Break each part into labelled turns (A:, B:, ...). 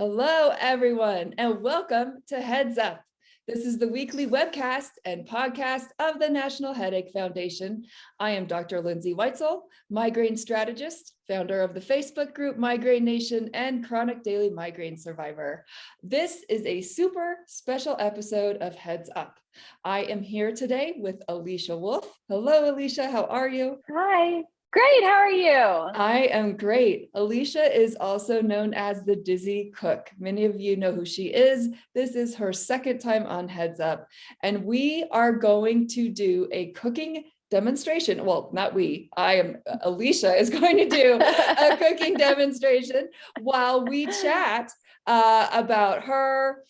A: Hello, everyone, and welcome to Heads Up. This is the weekly webcast and podcast of the National Headache Foundation. I am Dr. Lindsay Weitzel, migraine strategist, founder of the Facebook group Migraine Nation, and chronic daily migraine survivor. This is a super special episode of Heads Up. I am here today with Alicia Wolf. Hello, Alicia. How are you?
B: Hi. Great. How are you?
A: I am great. Alicia is also known as the Dizzy Cook. Many of you know who she is. This is her second time on Heads Up, and we are going to do a cooking demonstration. Well, not we. Alicia is going to do a cooking demonstration while we chat about her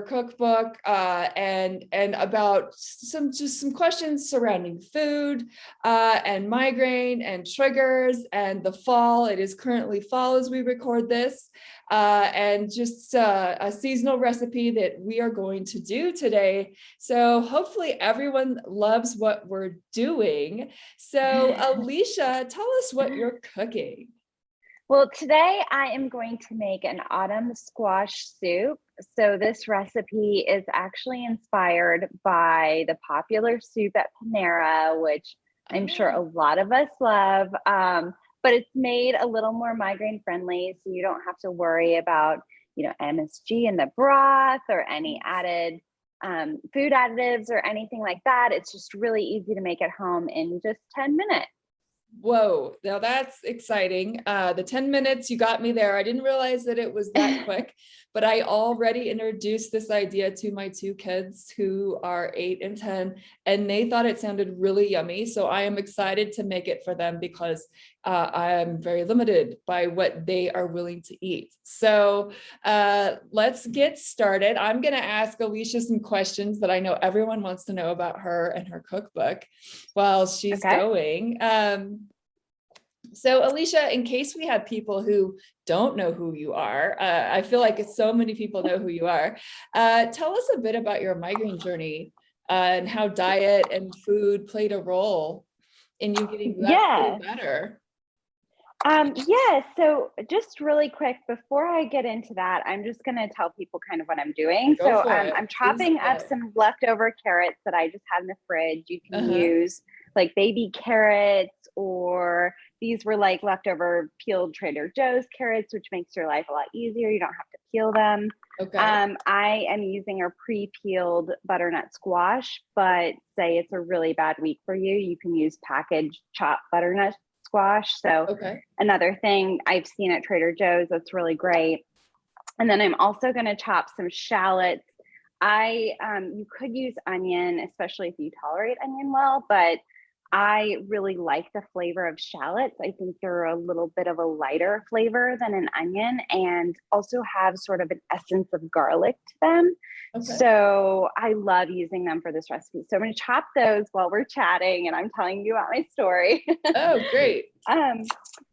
A: cookbook and about some questions surrounding food and migraine and triggers and the fall. It is currently fall as we record this, and just a seasonal recipe that we are going to do today. So hopefully everyone loves what we're doing. So Alicia, tell us what you're cooking.
B: Well, today I am going to make an autumn squash soup. So this recipe is actually inspired by the popular soup at Panera, which I'm sure a lot of us love, but it's made a little more migraine friendly. So you don't have to worry about, MSG in the broth or any added food additives or anything like that. It's just really easy to make at home in just 10 minutes.
A: Whoa, now that's exciting. The 10 minutes, you got me there. I didn't realize that it was that quick, but I already introduced this idea to my two kids who are 8 and 10, and they thought it sounded really yummy. So I am excited to make it for them because I am very limited by what they are willing to eat. So let's get started. I'm going to ask Alicia some questions that I know everyone wants to know about her and her cookbook while she's going. So Alicia, in case we have people who don't know who you are, I feel like so many people know who you are. Tell us a bit about your migraine journey and how diet and food played a role in you getting better.
B: So just really quick, before I get into that, I'm just going to tell people kind of what I'm doing. I'm chopping up some leftover carrots that I just had in the fridge. You can use like baby carrots, or these were like leftover peeled Trader Joe's carrots, which makes your life a lot easier. You don't have to peel them. I am using a pre-peeled butternut squash, but say it's a really bad week for you, you can use packaged chopped butternut squash. So another thing I've seen at Trader Joe's that's really great. And then I'm also going to chop some shallots. You could use onion, especially if you tolerate onion well, but I really like the flavor of shallots. I think they're a little bit of a lighter flavor than an onion, and also have sort of an essence of garlic to them. So I love using them for this recipe. So I'm going to chop those while we're chatting and I'm telling you about my story.
A: Oh, great.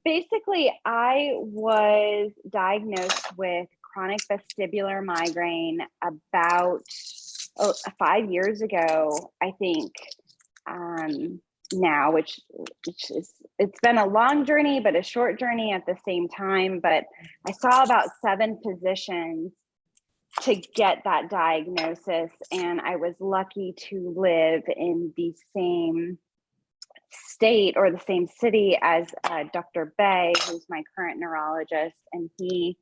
B: Basically, I was diagnosed with chronic vestibular migraine about 5 years ago, I think. Now, which is, it's been a long journey, but a short journey at the same time. But I saw about 7 physicians to get that diagnosis. And I was lucky to live in the same state or the same city as Dr. Bay, who's my current neurologist. And he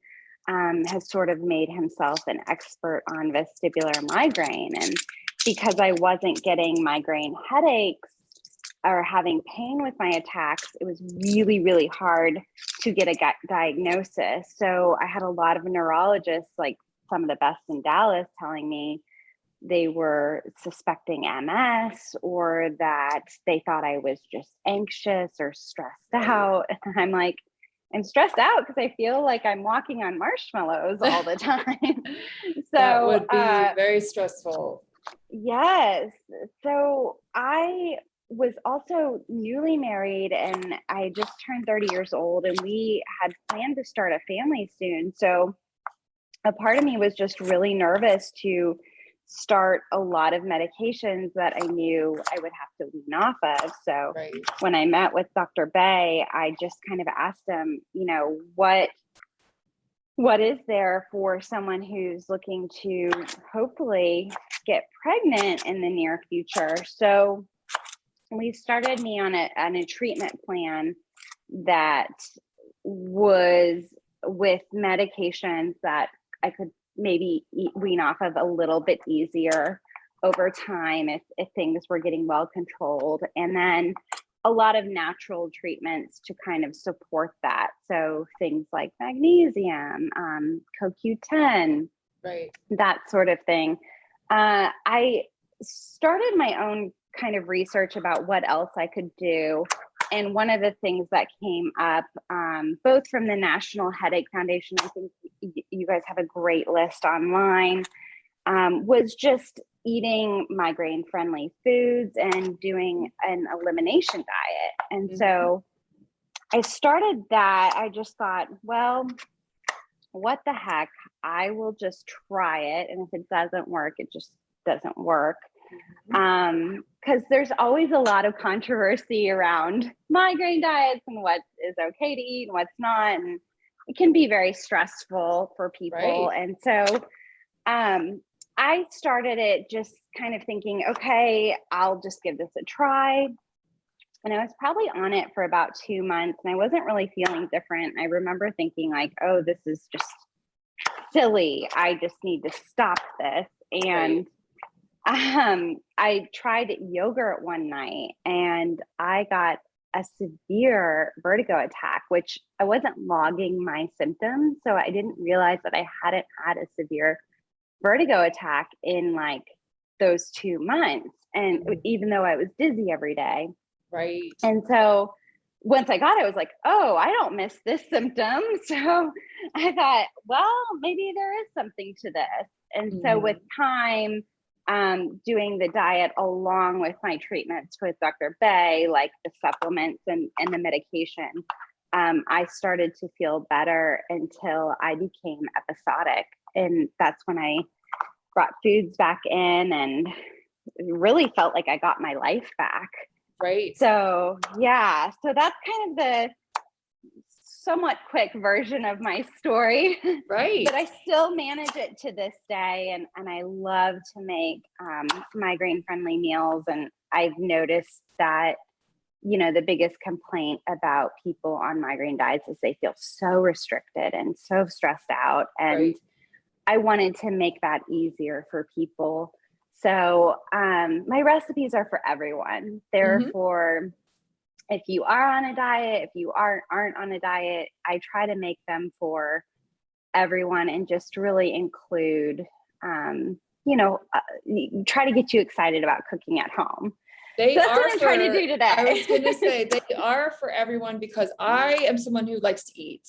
B: has sort of made himself an expert on vestibular migraine. And because I wasn't getting migraine headaches or having pain with my attacks, it was really, really hard to get a diagnosis. So I had a lot of neurologists, like some of the best in Dallas, telling me they were suspecting MS, or that they thought I was just anxious or stressed out. And I'm like, I'm stressed out because I feel like I'm walking on marshmallows all the time. So
A: that would be very stressful.
B: Yes. So I was also newly married, and I just turned 30 years old, and we had planned to start a family soon. So a part of me was just really nervous to start a lot of medications that I knew I would have to wean off of. So when I met with Dr. Bay, I just kind of asked him, what what is there for someone who's looking to hopefully get pregnant in the near future. So we started me on a treatment plan that was with medications that I could maybe wean off of a little bit easier over time if things were getting well controlled. And then a lot of natural treatments to kind of support that. So things like magnesium, CoQ10,
A: right,
B: that sort of thing. I started my own kind of research about what else I could do. And one of the things that came up, both from the National Headache Foundation, I think you guys have a great list online, was just eating migraine-friendly foods and doing an elimination diet. And so I started that. I just thought, well, what the heck? I will just try it. And if it doesn't work, it just doesn't work. Because there's always a lot of controversy around migraine diets and what is okay to eat and what's not. And it can be very stressful for people. Right. And so I started it just kind of thinking, okay, I'll just give this a try. And I was probably on it for about 2 months and I wasn't really feeling different. I remember thinking like, oh, this is just silly. I just need to stop this. And I tried yogurt one night and I got a severe vertigo attack, which I wasn't logging my symptoms. So I didn't realize that I hadn't had a severe vertigo attack in like those 2 months. And even though I was dizzy every day.
A: Right.
B: And so once I got it, I was like, oh, I don't miss this symptom. So I thought, well, maybe there is something to this. And so with time, doing the diet along with my treatments with Dr. Bay, like the supplements and the medication, I started to feel better until I became episodic. And that's when I brought foods back in and really felt like I got my life back.
A: Right.
B: So yeah, so that's kind of the somewhat quick version of my story.
A: Right.
B: But I still manage it to this day. And I love to make migraine-friendly meals. And I've noticed that, you know, the biggest complaint about people on migraine diets is they feel so restricted and so stressed out. And I wanted to make that easier for people. So my recipes are for everyone. They're for if you are on a diet, if you aren't on a diet. I try to make them for everyone and just really include, try to get you excited about cooking at home.
A: That's
B: what I'm trying to do today.
A: I was going to say they are for everyone because I am someone who likes to eat.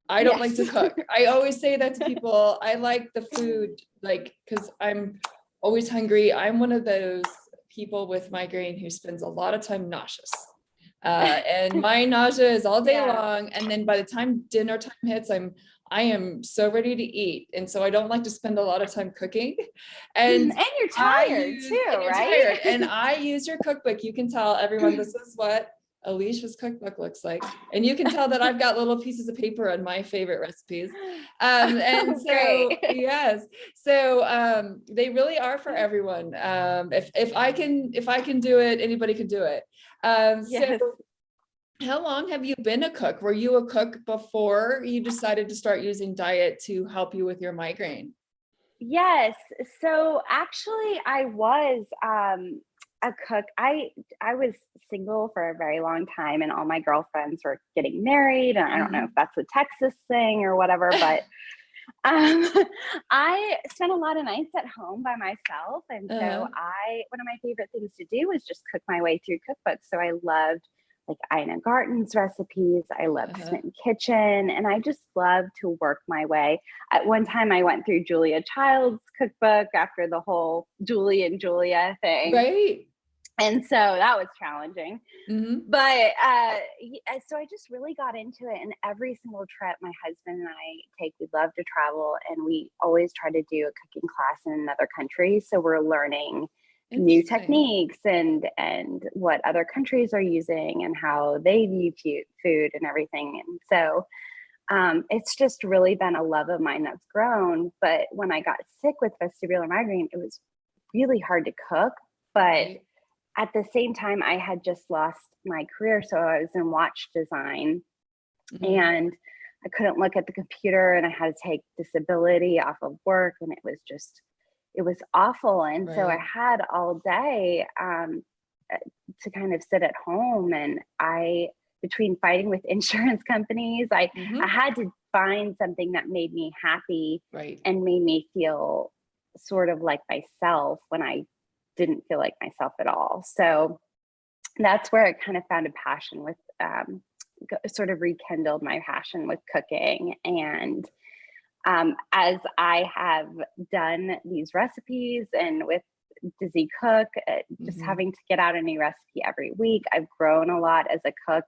A: I don't like to cook. I always say that to people. I like the food, like, because I'm always hungry. I'm one of those people with migraine who spends a lot of time nauseous. And my nausea is all day long. And then by the time dinner time hits, I am so ready to eat. And so I don't like to spend a lot of time cooking. And
B: you're tired right?
A: And I use your cookbook. You can tell everyone this is what Alicia's cookbook looks like. And you can tell that I've got little pieces of paper on my favorite recipes. And so, yes, so they really are for everyone. If I can do it, anybody can do it. So how long have you been a cook? Were you a cook before you decided to start using diet to help you with your migraine?
B: Yes. So actually I was a cook. I was single for a very long time and all my girlfriends were getting married. And I don't know if that's a Texas thing or whatever, but I spent a lot of nights at home by myself. And so one of my favorite things to do was just cook my way through cookbooks. So I loved like Ina Garten's recipes. I loved Smitten Kitchen. And I just loved to work my way. At one time I went through Julia Child's cookbook after the whole Julie and Julia thing.
A: Right.
B: And so that was challenging, but so I just really got into it. And every single trip my husband and I take, we love to travel, and we always try to do a cooking class in another country. So we're learning new techniques and what other countries are using and how they view food and everything. And so it's just really been a love of mine that's grown. But when I got sick with vestibular migraine, it was really hard to cook. But
A: Right.
B: at the same time, I had just lost my career. So I was in watch design
A: Mhm.
B: and I couldn't look at the computer and I had to take disability off of work. And it was awful. And so I
A: Right.
B: had all day to kind of sit at home. And between fighting with insurance companies, I
A: Mhm.
B: had to find something that made me happy
A: Right.
B: and made me feel sort of like myself when I didn't feel like myself at all. So that's where I kind of found a passion with, sort of rekindled my passion with cooking. And as I have done these recipes and with Dizzy Cook, just
A: Mhm.
B: having to get out a new recipe every week, I've grown a lot as a cook.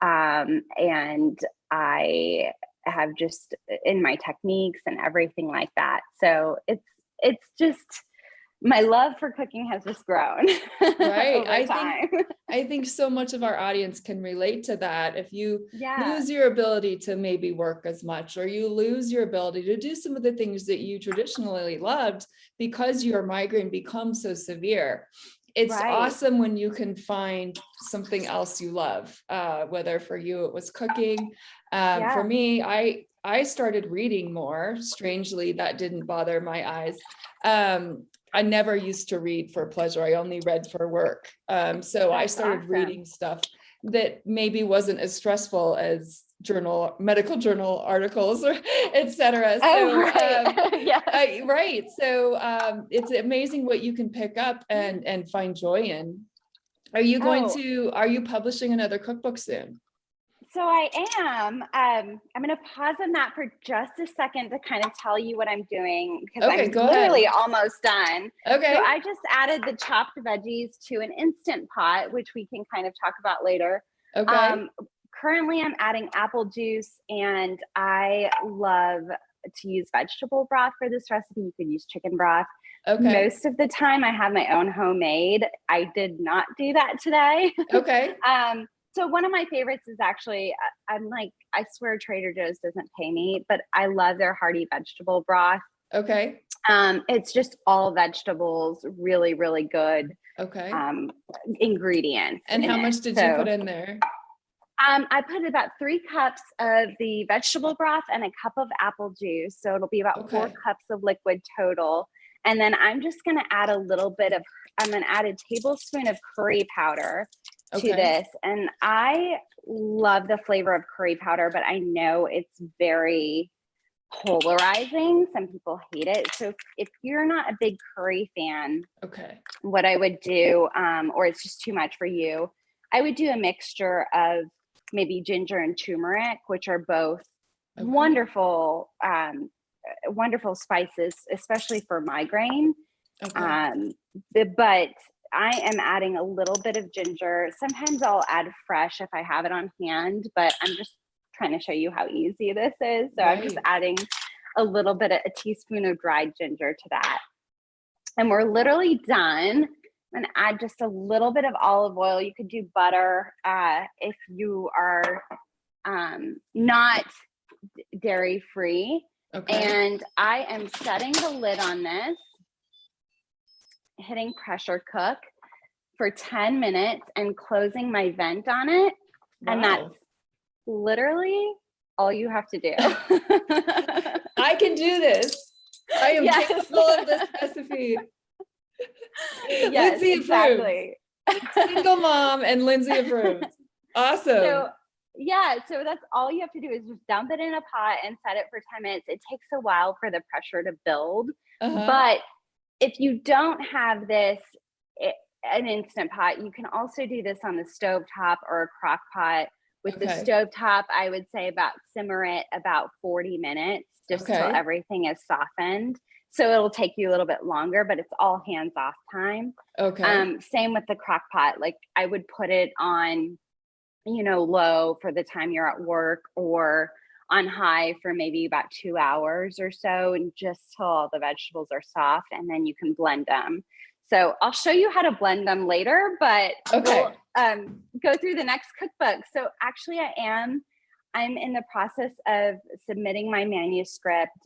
B: And I have just in my techniques and everything like that. So it's just my love for cooking has just grown
A: Right.
B: over time.
A: I think so much of our audience can relate to that. If you
B: Yeah,
A: lose your ability to maybe work as much, or you lose your ability to do some of the things that you traditionally loved because your migraine becomes so severe, it's
B: right.
A: awesome when you can find something else you love, whether for you it was cooking. For
B: Yeah.
A: me, I started reading more. Strangely, that didn't bother my eyes. I never used to read for pleasure. I only read for work. So I
B: That's
A: started
B: awesome.
A: reading stuff that maybe wasn't as stressful as medical journal articles or et cetera.
B: Oh,
A: So,
B: right. Yeah.
A: right. So, it's amazing what you can pick up and find joy in.
B: Oh,
A: Are you publishing another cookbook soon?
B: so I am. I'm going to pause on that for just a second to kind of tell you what I'm doing because
A: Okay,
B: I'm
A: go
B: literally
A: ahead.
B: almost done. So
A: Okay.
B: I just added the chopped veggies to an instant pot, which we can kind of talk about later.
A: Okay.
B: Um, Currently, I'm adding apple juice, and I love to use vegetable broth for this recipe. You could use chicken broth.
A: Okay.
B: Most of the time, I have my own homemade. I did not do that today.
A: Okay.
B: So one of my favorites is actually, I'm like, I swear Trader Joe's doesn't pay me, but I love their hearty vegetable broth.
A: Okay.
B: It's just all vegetables, really, really good
A: Okay.
B: um, ingredients
A: And
B: in
A: how
B: it.
A: much did you put
B: So
A: in there?
B: I put about 3 cups of the vegetable broth and a cup of apple juice. So it'll be about four
A: Okay.
B: cups of liquid total. And then I'm just going to add I'm going to add a tablespoon of curry powder to
A: Okay.
B: this. And I love the flavor of curry powder, but I know it's very polarizing. Some people hate it. So if you're not a big curry fan,
A: Okay.
B: what I would do, or it's just too much for you, I would do a mixture of maybe ginger and turmeric, which are both
A: Okay.
B: wonderful, wonderful spices, especially for migraine.
A: Okay.
B: Um, but I am adding a little bit of ginger. Sometimes I'll add fresh if I have it on hand, but I'm just trying to show you how easy this is. So I'm just
A: Right.
B: adding a little bit of a teaspoon of dried ginger to that. And we're literally done. And add just a little bit of olive oil. You could do butter if you are not dairy free.
A: Okay.
B: And I am setting the lid on this, hitting pressure cook for 10 minutes and closing my vent on it. And that's
A: Wow.
B: literally all you have to do.
A: I can do this. I am
B: Yes.
A: capable of this recipe.
B: Yes,
A: Lindsay approves.
B: exactly.
A: Single mom and Lindsay approves.
B: So
A: Awesome.
B: yeah, so that's all you have to do is just dump it in a pot and set it for 10 minutes. It takes a while for the pressure to build,
A: Uh-huh.
B: but if you don't have an instant pot, you can also do this on the stove top or a crock pot. With the
A: Okay.
B: stove top, I would say about simmer it about 40 minutes just till
A: Okay.
B: everything is softened. So it'll take you a little bit longer, but it's all hands off time.
A: Okay.
B: Same with the crock pot. Like I would put it on, low for the time you're at work or on high for maybe about 2 hours or so, and just till all the vegetables are soft, and then you can blend them. So I'll show you how to blend them later, but we'll
A: Okay.
B: go through the next cookbook. So actually I'm I'm in the process of submitting my manuscript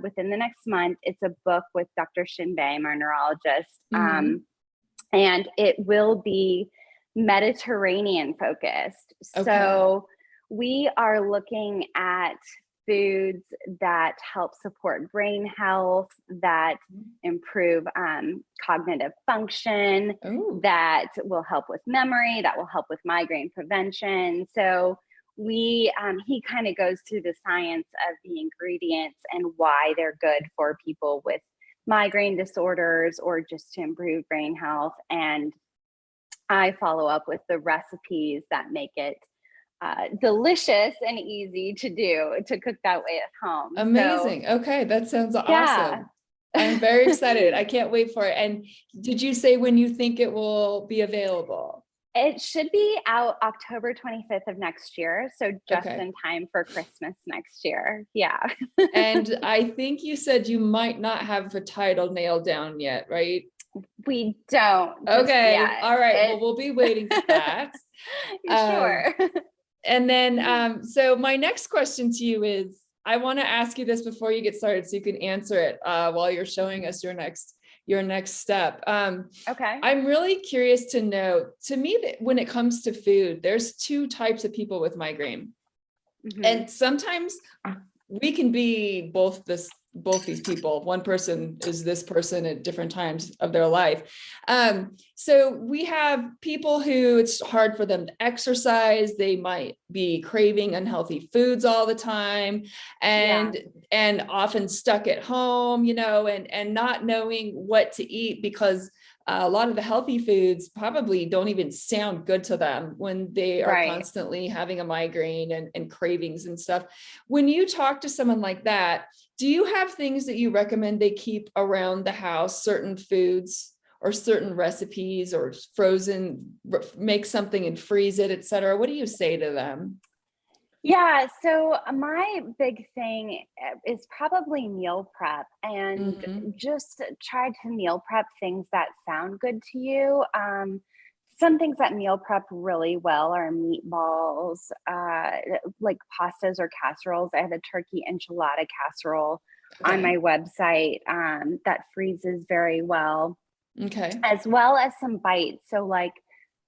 B: within the next month. It's a book with Dr. Shinbei, my neurologist, and it will be Mediterranean focused. Okay. So we are looking at foods that help support brain health, that improve cognitive function, that will help with memory, that will help with migraine prevention. So he kind of goes through the science of the ingredients and why they're good for people with migraine disorders or just to improve brain health. And I follow up with the recipes that make it delicious and easy to do, to cook that way at home.
A: Amazing. So, okay, that sounds awesome.
B: Yeah.
A: I'm very excited. I can't wait for it. And did you say when you think it will be available?
B: It should be out October 25th of next year. So just in time for Christmas next year. Yeah.
A: And I think you said you might not have a title nailed down yet, right?
B: We don't.
A: Okay. All right. Well, we'll be waiting for that.
B: Sure.
A: And then, so my next question to you is, I want to ask you this before you get started so you can answer it while you're showing us your next step.
B: Okay.
A: I'm really curious to know, to me, that when it comes to food, there's two types of people with migraine. And sometimes we can be both these people. One person is this person at different times of their life. So we have people who it's hard for them to exercise. They might be craving unhealthy foods all the time and often stuck at home, and not knowing what to eat because a lot of the healthy foods probably don't even sound good to them when they are constantly having a migraine and cravings and stuff. When you talk to someone like that, do you have things that you recommend they keep around the house, certain foods or certain recipes or frozen, make something and freeze it, et cetera? What do you say to them?
B: Yeah, so my big thing is probably meal prep, and just try to meal prep things that sound good to you. Some things that meal prep really well are meatballs, like pastas or casseroles. I have a turkey enchilada casserole on my website that freezes very well.
A: Okay.
B: As well as some bites. So like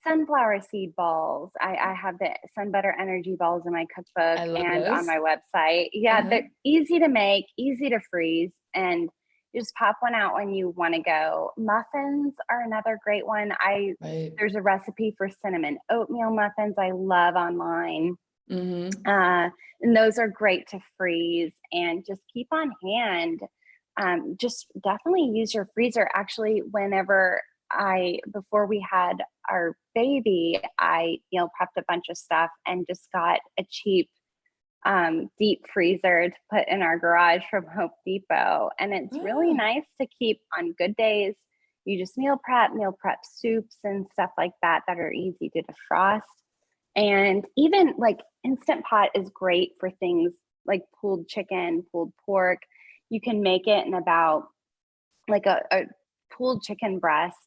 B: sunflower seed balls. I have the Sun Butter Energy balls in my cookbook and on my website. Yeah, they're easy to make, easy to freeze, and you just pop one out when you want to go. Muffins are another great one. There's a recipe for cinnamon oatmeal muffins I love online. And those are great to freeze and just keep on hand. Just definitely use your freezer. Actually, before we had our baby, I meal prepped a bunch of stuff and just got a cheap deep freezer to put in our garage from Home Depot. And it's really nice to keep on good days. You just meal prep soups and stuff like that are easy to defrost. And even like Instant Pot is great for things like pulled chicken, pulled pork. You can make it in about like a pulled chicken breast.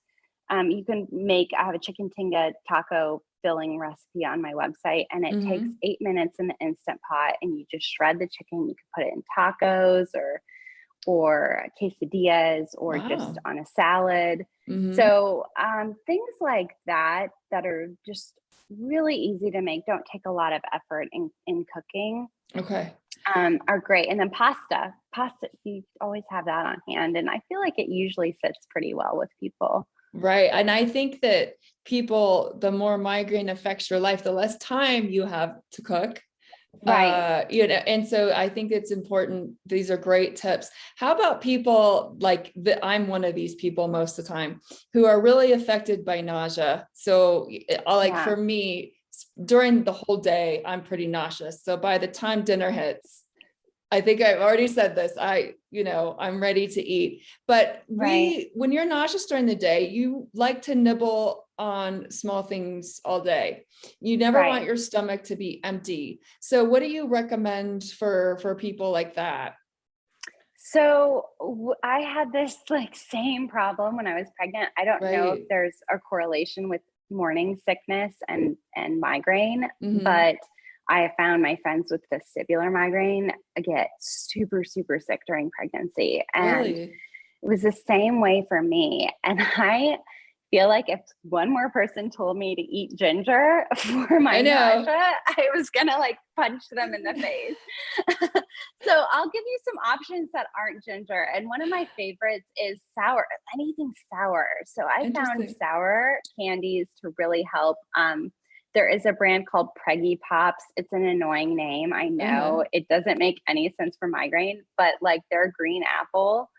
B: You can I have a chicken tinga taco filling recipe on my website, and it takes 8 minutes in the Instant Pot, and you just shred the chicken. You can put it in tacos or quesadillas or just on a salad. So things like that are just really easy to make, don't take a lot of effort in cooking. Are great. And then pasta, you always have that on hand. And I feel like it usually fits pretty well with people.
A: Right. And I think that the more migraine affects your life, the less time you have to cook.
B: Right.
A: And so I think it's important. These are great tips. How about people like that? I'm one of these people most of the time who are really affected by nausea. So for me, during the whole day, I'm pretty nauseous. So by the time dinner hits, I think I've already said this, I'm ready to eat, but when you're nauseous during the day, you like to nibble on small things all day. You never want your stomach to be empty. So what do you recommend for people like that?
B: So I had this same problem when I was pregnant. I don't know if there's a correlation with morning sickness and migraine, but I have found my friends with vestibular migraine get super, super sick during pregnancy. And
A: Really?
B: it was the same way for me. And I feel like if one more person told me to eat ginger for my nausea, I was gonna like punch them in the face. So I'll give you some options that aren't ginger. And one of my favorites is sour, anything sour. So I found sour candies to really help. There is a brand called Preggy Pops. It's an annoying name. I know it doesn't make any sense for migraine, but like they're green apple,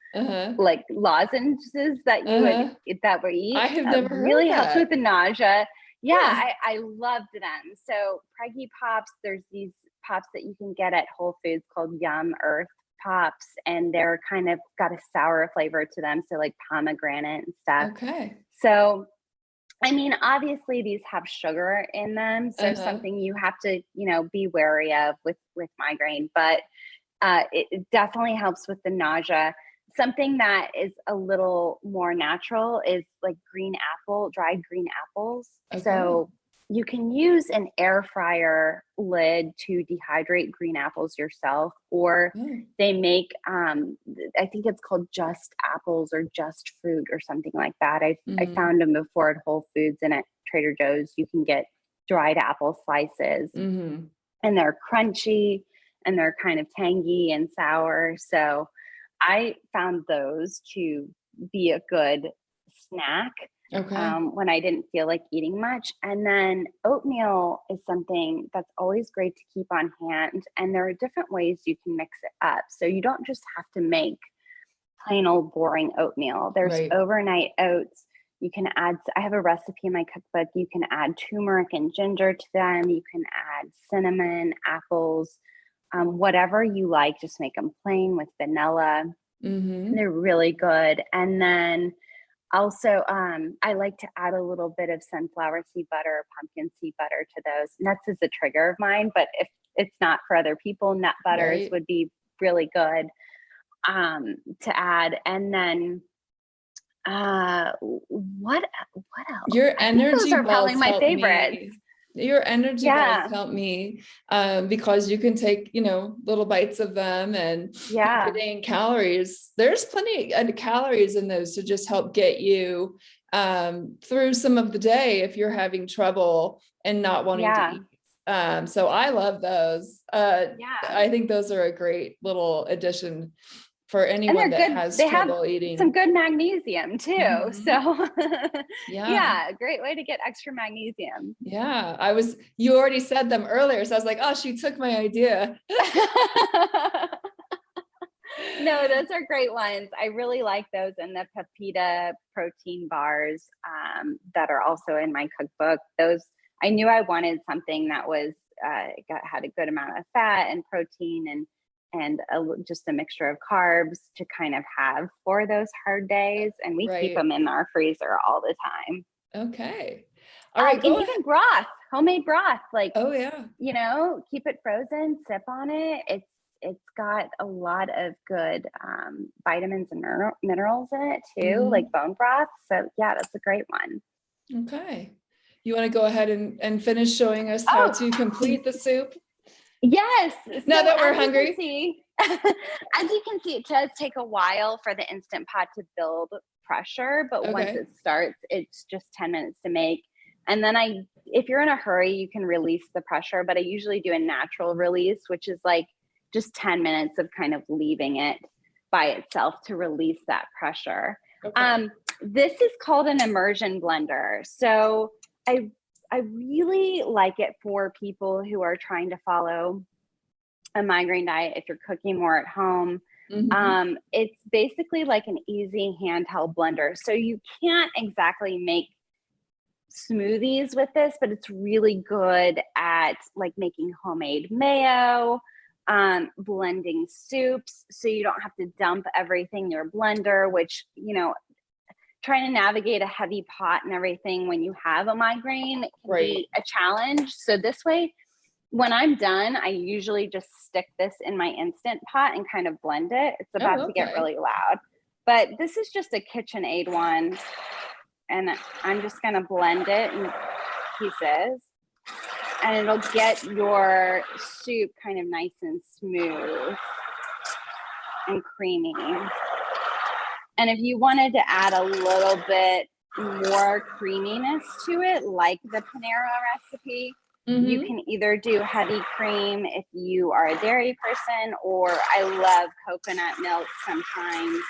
B: like lozenges that you would eat.
A: I have never
B: really
A: heard
B: helps
A: that.
B: with the nausea. Yeah, I loved them. So Preggy Pops, there's these pops that you can get at Whole Foods called Yum Earth Pops, and they're kind of got a sour flavor to them. So like pomegranate and stuff.
A: Okay.
B: So I mean, obviously these have sugar in them. So something you have to, be wary of with migraine, but it definitely helps with the nausea. Something that is a little more natural is like dried green apples. Okay. So you can use an air fryer lid to dehydrate green apples yourself, or they make, I think it's called Just Apples or Just Fruit or something like that. I found them before at Whole Foods and at Trader Joe's. You can get dried apple slices and they're crunchy and they're kind of tangy and sour. So I found those to be a good snack when I didn't feel like eating much. And then oatmeal is something that's always great to keep on hand. And there are different ways you can mix it up. So you don't just have to make plain old boring oatmeal. There's overnight oats. You can add, I have a recipe in my cookbook. You can add turmeric and ginger to them. You can add cinnamon, apples, whatever you like, just make them plain with vanilla. They're really good. And then also, I like to add a little bit of sunflower seed butter or pumpkin seed butter to those. Nuts is a trigger of mine, but if it's not for other people, nut butters would be really good to add. And then what else?
A: Your energy
B: those are probably
A: balls
B: my favorites.
A: Your energy balls help me because you can take, little bites of them and getting calories. There's plenty of calories in those to just help get you through some of the day if you're having trouble and not wanting to eat. So I love those. I think those are a great little addition for anyone that has trouble eating.
B: Some good magnesium too. So a great way to get extra magnesium.
A: Yeah. You already said them earlier. So I was like, oh, she took my idea.
B: No, those are great ones. I really like those, and the Pepita protein bars that are also in my cookbook. Those, I knew I wanted something that was had a good amount of fat and protein and just a mixture of carbs to kind of have for those hard days. And we keep them in our freezer all the time.
A: Okay. All right.
B: And even broth, homemade broth, like, keep it frozen, sip on it. It's got a lot of good vitamins and minerals in it too, like bone broth. So that's a great one.
A: Okay. You want to go ahead and finish showing us how to complete the soup?
B: Yes.
A: Now that we're hungry.
B: As you can see, it does take a while for the Instant Pot to build pressure, but once it starts, it's just 10 minutes to make. And then if you're in a hurry, you can release the pressure, but I usually do a natural release, which is like just 10 minutes of kind of leaving it by itself to release that pressure. This is called an immersion blender. So I really like it for people who are trying to follow a migraine diet. If you're cooking more at home, it's basically like an easy handheld blender. So you can't exactly make smoothies with this, but it's really good at like making homemade mayo, blending soups. So you don't have to dump everything in your blender, which, trying to navigate a heavy pot and everything when you have a migraine can be a challenge. So this way, when I'm done, I usually just stick this in my Instant Pot and kind of blend it. It's about to get really loud, but this is just a KitchenAid one. And I'm just going to blend it in pieces. and it'll get your soup kind of nice and smooth and creamy. And if you wanted to add a little bit more creaminess to it, like the Panera recipe, you can either do heavy cream if you are a dairy person, or I love coconut milk sometimes.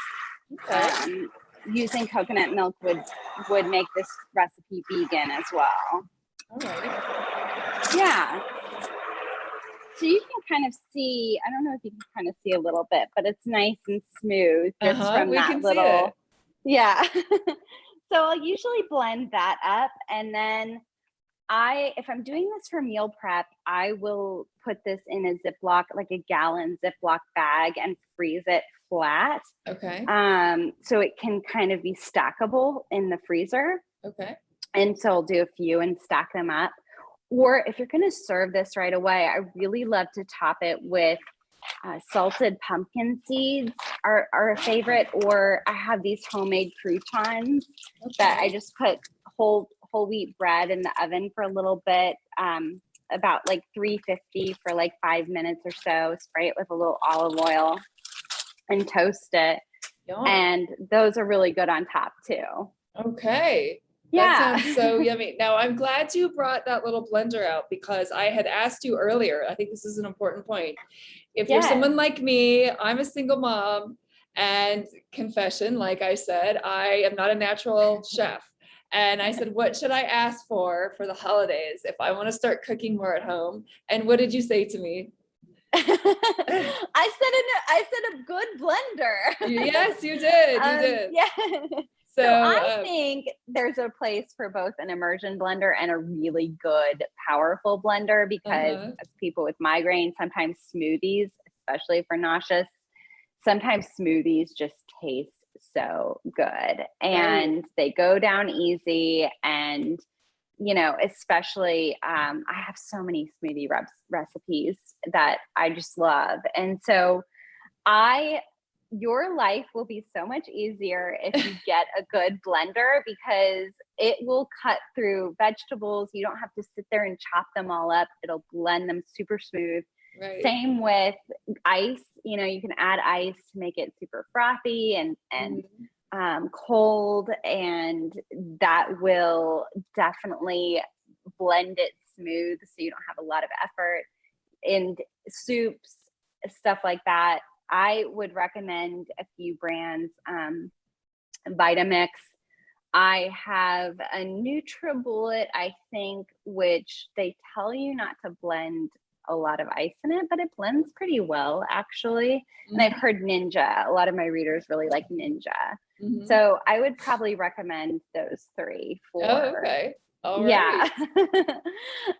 B: Using coconut milk would make this recipe vegan as well.
A: All right.
B: Yeah. So you can kind of see, I don't know if you can kind of see a little bit, but it's nice and smooth just from that little. Yeah. So I'll usually blend that up, and then if I'm doing this for meal prep, I will put this in a Ziploc, like a gallon Ziploc bag, and freeze it flat.
A: Okay.
B: So it can kind of be stackable in the freezer.
A: Okay.
B: And so I'll do a few and stack them up. Or if you're going to serve this right away, I really love to top it with salted pumpkin seeds are a favorite. Or I have these homemade croutons that I just put whole wheat bread in the oven for a little bit, about like 350 for like 5 minutes or so. Spray it with a little olive oil and toast it.
A: Yum.
B: And those are really good on top too.
A: Okay.
B: Yeah.
A: That sounds so yummy. Now, I'm glad you brought that little blender out, because I had asked you earlier. I think this is an important point. If you're someone like me, I'm a single mom, and confession, like I said, I am not a natural chef. And I said, what should I ask for the holidays if I want to start cooking more at home? And what did you say to me?
B: I said a good blender.
A: Yes, you did. You did.
B: Yeah. So I think there's a place for both an immersion blender and a really good, powerful blender, because as people with migraine, sometimes smoothies, especially for nauseous, sometimes smoothies just taste so good, and they go down easy. And, you know, especially, I have so many smoothie recipes that I just love. And so your life will be so much easier if you get a good blender, because it will cut through vegetables. You don't have to sit there and chop them all up. It'll blend them super smooth. Right. Same with ice. You know, you can add ice to make it super frothy and cold, and that will definitely blend it smooth, so you don't have a lot of effort. And soups, stuff like that, I would recommend a few brands. Vitamix. I have a NutriBullet, I think, which they tell you not to blend a lot of ice in it, but it blends pretty well, actually. And I've heard Ninja. A lot of my readers really like Ninja. So I would probably recommend those three for.
A: Oh, okay. All right.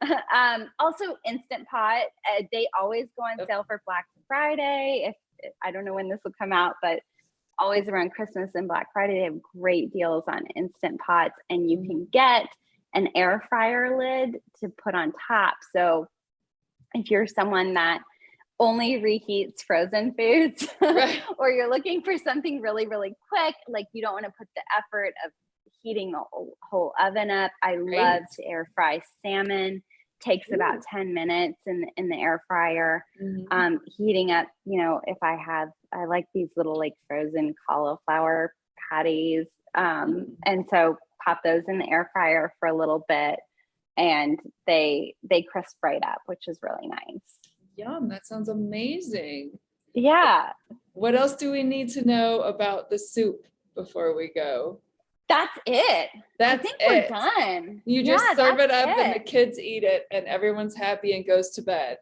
B: Yeah. Also, Instant Pot. They always go on sale for Black Friday. If I don't know when this will come out, but always around Christmas and Black Friday, they have great deals on Instant Pots, and you can get an air fryer lid to put on top. So if you're someone that only reheats frozen foods, right, or you're looking for something really, really quick, like you don't want to put the effort of heating the whole oven up. I love to air fry salmon. Takes about 10 minutes in the air fryer. Heating up, you know, if I like these little like frozen cauliflower patties. And so pop those in the air fryer for a little bit, and they crisp right up, which is really nice.
A: Yum, that sounds amazing.
B: Yeah.
A: What else do we need to know about the soup before we go?
B: That's it.
A: I
B: think we're done.
A: You just serve it up and the kids eat it and everyone's happy and goes to bed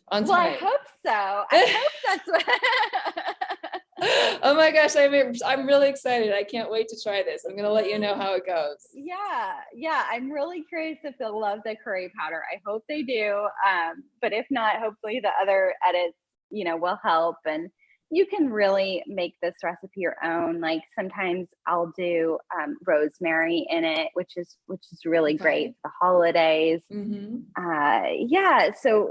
A: on time.
B: Well, I hope so. I hope that's what.
A: Oh my gosh, I'm really excited. I can't wait to try this. I'm going to let you know how it goes.
B: Yeah. I'm really curious if they'll love the curry powder. I hope they do. But if not, hopefully the other edits, you know, will help. And you can really make this recipe your own. Like sometimes I'll do rosemary in it, which is really great for the holidays. So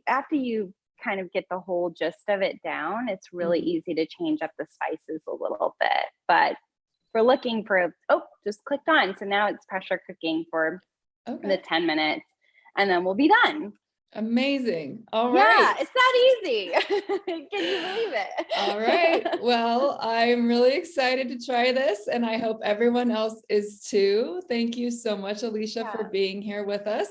B: after you kind of get the whole gist of it down, it's really easy to change up the spices a little bit. But we're looking for just clicked on. So now it's pressure cooking for the 10 minutes. and then we'll be done.
A: Amazing. All
B: yeah,
A: right.
B: it's that easy. Can you believe it?
A: All right. Well, I'm really excited to try this, and I hope everyone else is too. Thank you so much, Alicia, for being here with us.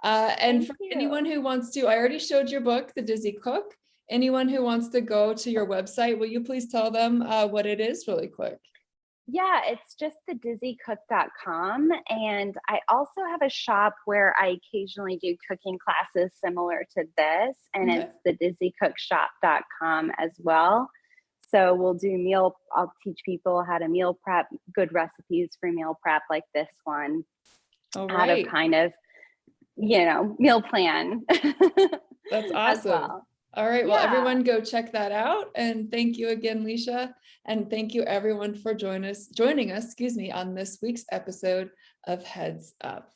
A: And for anyone who wants to, I already showed your book, The Dizzy Cook. Anyone who wants to go to your website, will you please tell them what it is really quick?
B: Yeah, it's just thedizzycook.com. And I also have a shop where I occasionally do cooking classes similar to this. And it's thedizzycookshop.com as well. So we'll do I'll teach people how to meal prep, good recipes for meal prep like this one.
A: All
B: right. Out of kind of, meal plan.
A: That's awesome.
B: Well.
A: All right. Well, everyone go check that out. And thank you again, Alicia. And thank you everyone for joining us, on this week's episode of Heads Up.